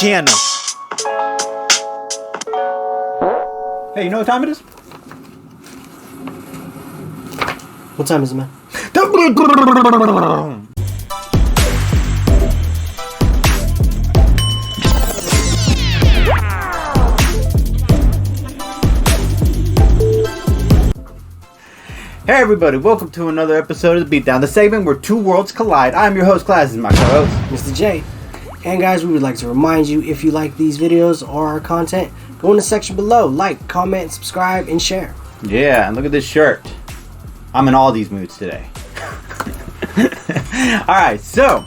channel. Hey, you know what time it is? What time is it, man? Hey everybody, welcome to another episode of The Beatdown, the segment where two worlds collide. I'm your host, Class, and my co-host, Mr. J. And guys, we would like to remind you, if you like these videos or our content, go in the section below, like, comment, subscribe, and share. Yeah, and look at this shirt. I'm in all these moods today. Alright, so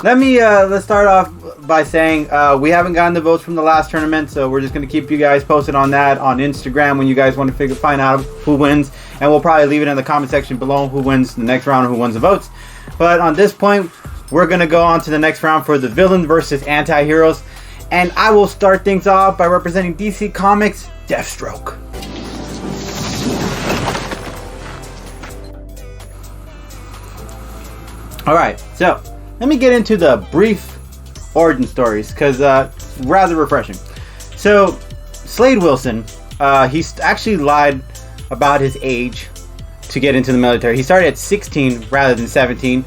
let's start off by saying we haven't gotten the votes from the last tournament, so we're just going to keep you guys posted on that on Instagram when you guys want to find out who wins, and we'll probably leave it in the comment section below who wins the next round or who wins the votes. But on this point, we're going to go on to the next round for the villain versus anti-heroes, and I will start things off by representing DC Comics' Deathstroke. Alright, so let me get into the brief origin stories, because rather refreshing. So, Slade Wilson, he actually lied about his age to get into the military. He started at 16 rather than 17.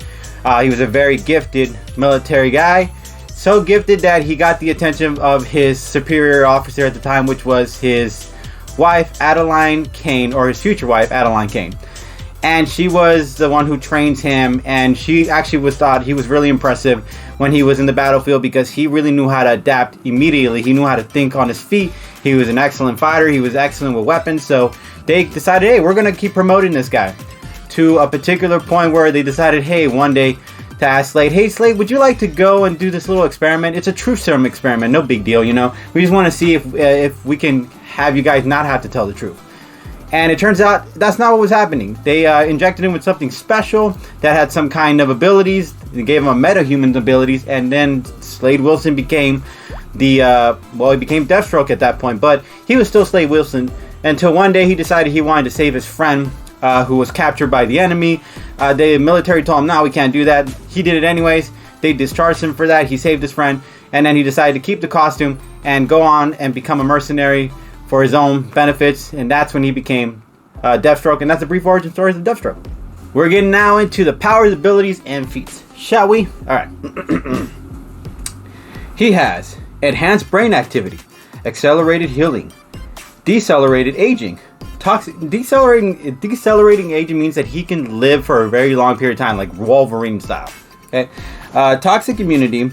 He was a very gifted military guy. So gifted that he got the attention of his superior officer at the time, which was his wife, Adeline Kane, or his future wife, Adeline Kane. And she was the one who trains him, and she actually was thought he was really impressive when he was in the battlefield because he really knew how to adapt immediately. He knew how to think on his feet. He was an excellent fighter. He was excellent with weapons. So they decided, hey, we're going to keep promoting this guy to a particular point where they decided, hey, one day to ask Slade, hey, Slade, would you like to go and do this little experiment? It's a truth serum experiment. No big deal, you know. We just want to see if we can have you guys not have to tell the truth. And it turns out that's not what was happening. They injected him with something special that had some kind of abilities. They gave him a metahuman abilities, and then Slade Wilson became he became Deathstroke at that point. But he was still Slade Wilson until one day he decided he wanted to save his friend who was captured by the enemy. The military told him, no, we can't do that. He did it anyways. They discharged him for that. He saved his friend, and then he decided to keep the costume and go on and become a mercenary for his own benefits, and that's when he became Deathstroke, and that's a brief origin story of Deathstroke. We're getting now into the powers, abilities, and feats, shall we? Alright. He has enhanced brain activity, accelerated healing, decelerated aging. Decelerating aging means that he can live for a very long period of time, like Wolverine style. Okay? Toxic immunity,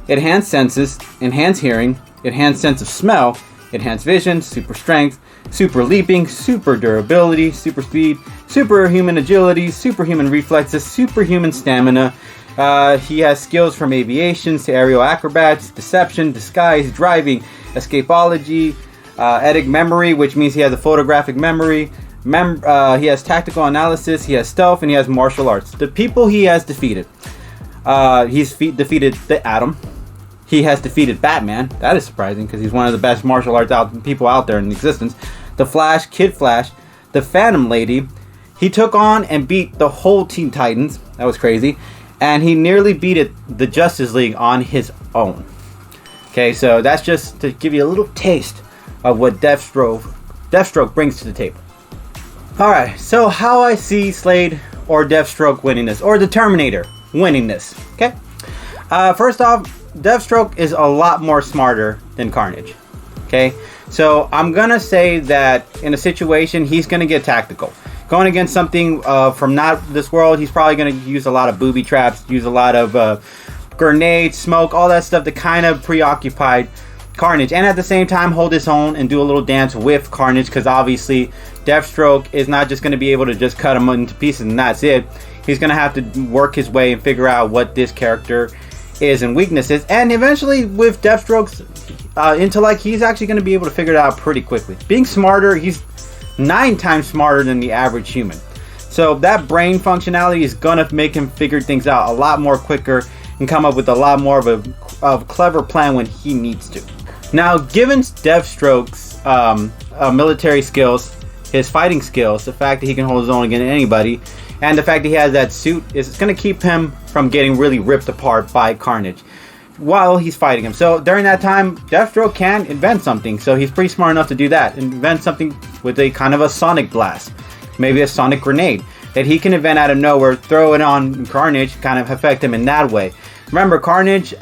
enhanced senses, enhanced hearing, enhanced sense of smell, enhanced vision, super strength, super leaping, super durability, super speed, superhuman agility, superhuman reflexes, superhuman stamina. He has skills from aviation to aerial acrobats, deception, disguise, driving, escapology, eidetic memory, which means he has a photographic memory. He has tactical analysis, he has stealth, and he has martial arts. The people he has defeated. He's defeated the Atom. He has defeated Batman. That is surprising because he's one of the best martial arts people out there in existence. The Flash, Kid Flash, the Phantom Lady. He took on and beat the whole Teen Titans. That was crazy. And he nearly beat the Justice League on his own. Okay, so that's just to give you a little taste of what Deathstroke brings to the table. Alright, so how I see Slade or Deathstroke winning this, or the Terminator winning this. Okay, first off, Deathstroke is a lot more smarter than Carnage. Okay, so I'm gonna say that in a situation he's gonna get tactical. Going against something from not this world, he's probably gonna use a lot of booby traps, use a lot of grenades, smoke, all that stuff to kind of preoccupy Carnage, and at the same time hold his own and do a little dance with Carnage, because obviously Deathstroke is not just gonna be able to just cut him into pieces and that's it. He's gonna have to work his way and figure out what this character is and weaknesses, and eventually with Deathstroke's intellect, he's actually going to be able to figure it out pretty quickly. Being smarter, he's 9 times smarter than the average human, so that brain functionality is going to make him figure things out a lot more quicker and come up with a lot more of a clever plan when he needs to. Now, given Deathstroke's military skills, his fighting skills, the fact that he can hold his own against anybody, and the fact that he has that suit is going to keep him from getting really ripped apart by Carnage. while he's fighting him. So during that time, Deathstroke can invent something. So he's pretty smart enough to do that. Invent something with a kind of a sonic blast. Maybe a sonic grenade that he can invent out of nowhere, throw it on Carnage, kind of affect him in that way. Remember, Carnage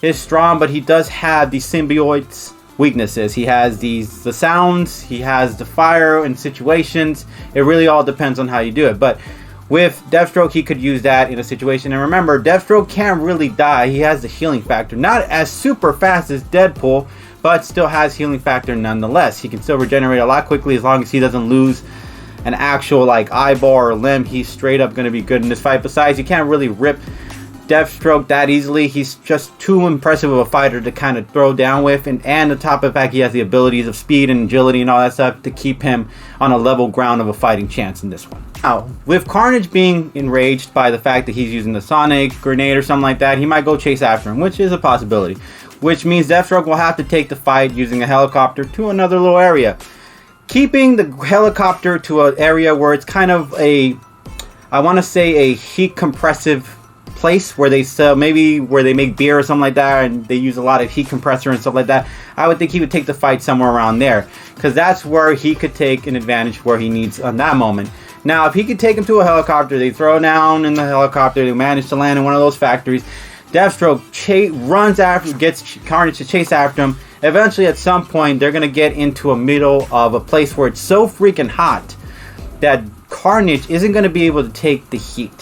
is strong, but he does have the symbiote's weaknesses. He has the sounds, he has the fire in situations. It really all depends on how you do it. But with Deathstroke, he could use that in a situation. And remember, Deathstroke can't really die. He has the healing factor. Not as super fast as Deadpool, but still has healing factor nonetheless. He can still regenerate a lot quickly as long as he doesn't lose an actual like eyeball or limb. He's straight up going to be good in this fight. Besides, you can't really rip Deathstroke that easily. He's just too impressive of a fighter to kind of throw down with, and on top of the fact he has the abilities of speed and agility and all that stuff to keep him on a level ground of a fighting chance in this one. Now, with Carnage being enraged by the fact that he's using the sonic grenade or something like that, he might go chase after him, which is a possibility. Which means Deathstroke will have to take the fight using a helicopter to another little area. Keeping the helicopter to an area where it's kind of a, I want to say a heat compressive place where they sell, maybe where they make beer or something like that, and they use a lot of heat compressor and stuff like that. I would think he would take the fight somewhere around there, because that's where he could take an advantage where he needs on that moment. Now, if he could take him to a helicopter, they throw down in the helicopter, they manage to land in one of those factories. Deathstroke runs after, gets Carnage to chase after him. Eventually, at some point, they're going to get into a middle of a place where it's so freaking hot that Carnage isn't going to be able to take the heat.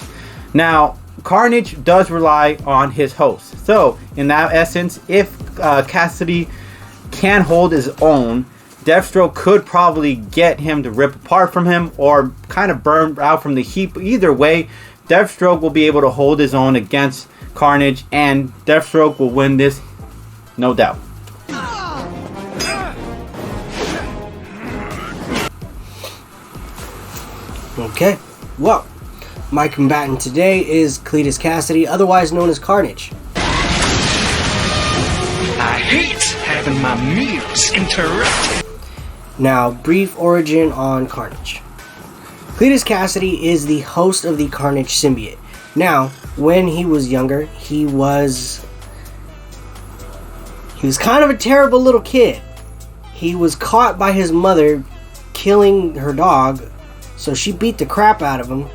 Now, Carnage does rely on his host. So, in that essence, if Cassidy can hold his own, Deathstroke could probably get him to rip apart from him or kind of burn out from the heat. But either way, Deathstroke will be able to hold his own against Carnage, and Deathstroke will win this, no doubt. Okay, well, my combatant today is Cletus Cassidy, otherwise known as Carnage. I hate having my meals interrupted. Now, brief origin on Carnage. Cletus Cassidy is the host of the Carnage symbiote. Now, when he was younger, he was kind of a terrible little kid. He was caught by his mother killing her dog, so she beat the crap out of him.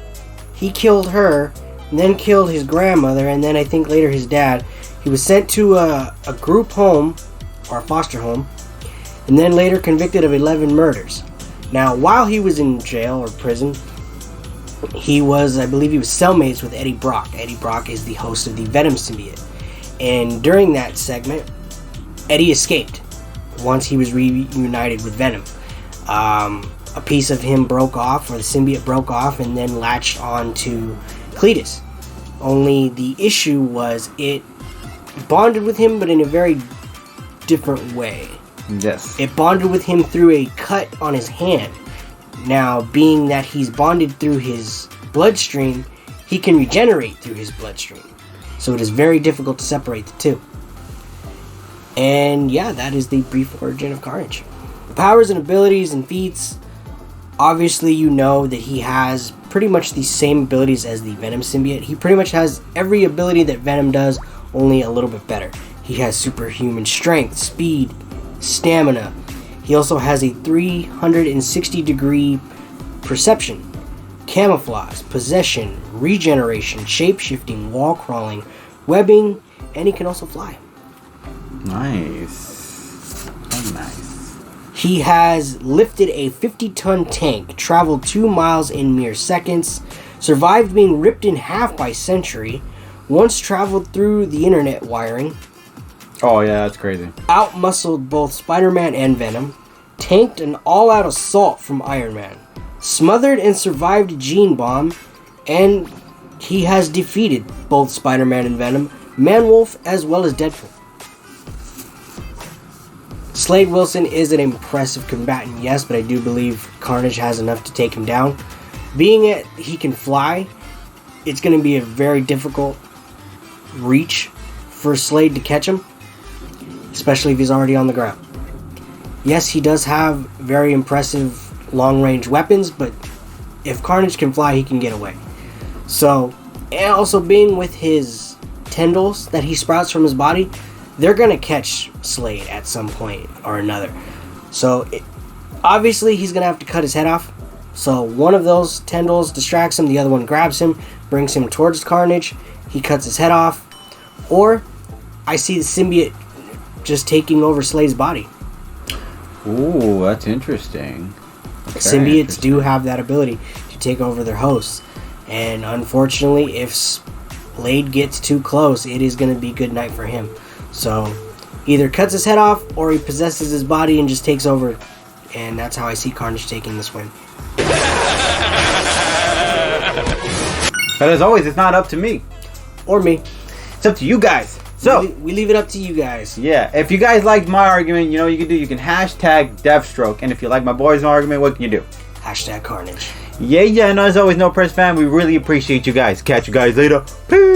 He killed her, and then killed his grandmother, and then I think later his dad. He was sent to a group home, or a foster home, and then later convicted of 11 murders. Now, while he was in jail or prison, I believe he was cellmates with Eddie Brock. Eddie Brock is the host of the Venom symbiote. And during that segment, Eddie escaped once he was reunited with Venom. A piece of him broke off, or the symbiote broke off, and then latched on to Cletus. Only the issue was it bonded with him, but in a very different way. Yes. It bonded with him through a cut on his hand. Now, being that he's bonded through his bloodstream, he can regenerate through his bloodstream. So it is very difficult to separate the two. And yeah, that is the brief origin of Carnage. Powers and abilities and feats. Obviously, you know that he has pretty much the same abilities as the Venom symbiote. He pretty much has every ability that Venom does, only a little bit better. He has superhuman strength, speed, stamina. He also has a 360-degree perception, camouflage, possession, regeneration, shape-shifting, wall crawling, webbing, and he can also fly. Nice. Oh, nice. He has lifted a 50-ton tank, traveled 2 miles in mere seconds, survived being ripped in half by Sentry, once traveled through the internet wiring. Oh yeah, that's crazy. Outmuscled both Spider-Man and Venom, tanked an all-out assault from Iron Man, smothered and survived Gene Bomb, and he has defeated both Spider-Man and Venom, Man-Wolf, as well as Deadpool. Slade Wilson is an impressive combatant, yes, but I do believe Carnage has enough to take him down. Being it he can fly, it's going to be a very difficult reach for Slade to catch him, especially if he's already on the ground. Yes, he does have very impressive long-range weapons, but if Carnage can fly, he can get away. So, and also being with his tendrils that he sprouts from his body, they're gonna catch Slade at some point or another. So obviously he's gonna have to cut his head off. So one of those tendrils distracts him, the other one grabs him, brings him towards Carnage. He cuts his head off, or I see the symbiote just taking over Slade's body. Ooh, that's interesting. Symbiotes do have that ability to take over their hosts, and unfortunately, if Slade gets too close, it is going to be good night for him. So either cuts his head off, or he possesses his body and just takes over, and that's how I see Carnage taking this win. But as always, it's not up to me or me. It's up to you guys. So we leave it up to you guys. Yeah, if you guys liked my argument, you know what you can do. You can hashtag Deathstroke, and if you like my boys' argument, what can you do? Hashtag Carnage. Yeah, and as always, No Press Fan, we really appreciate you guys. Catch you guys later. Peace.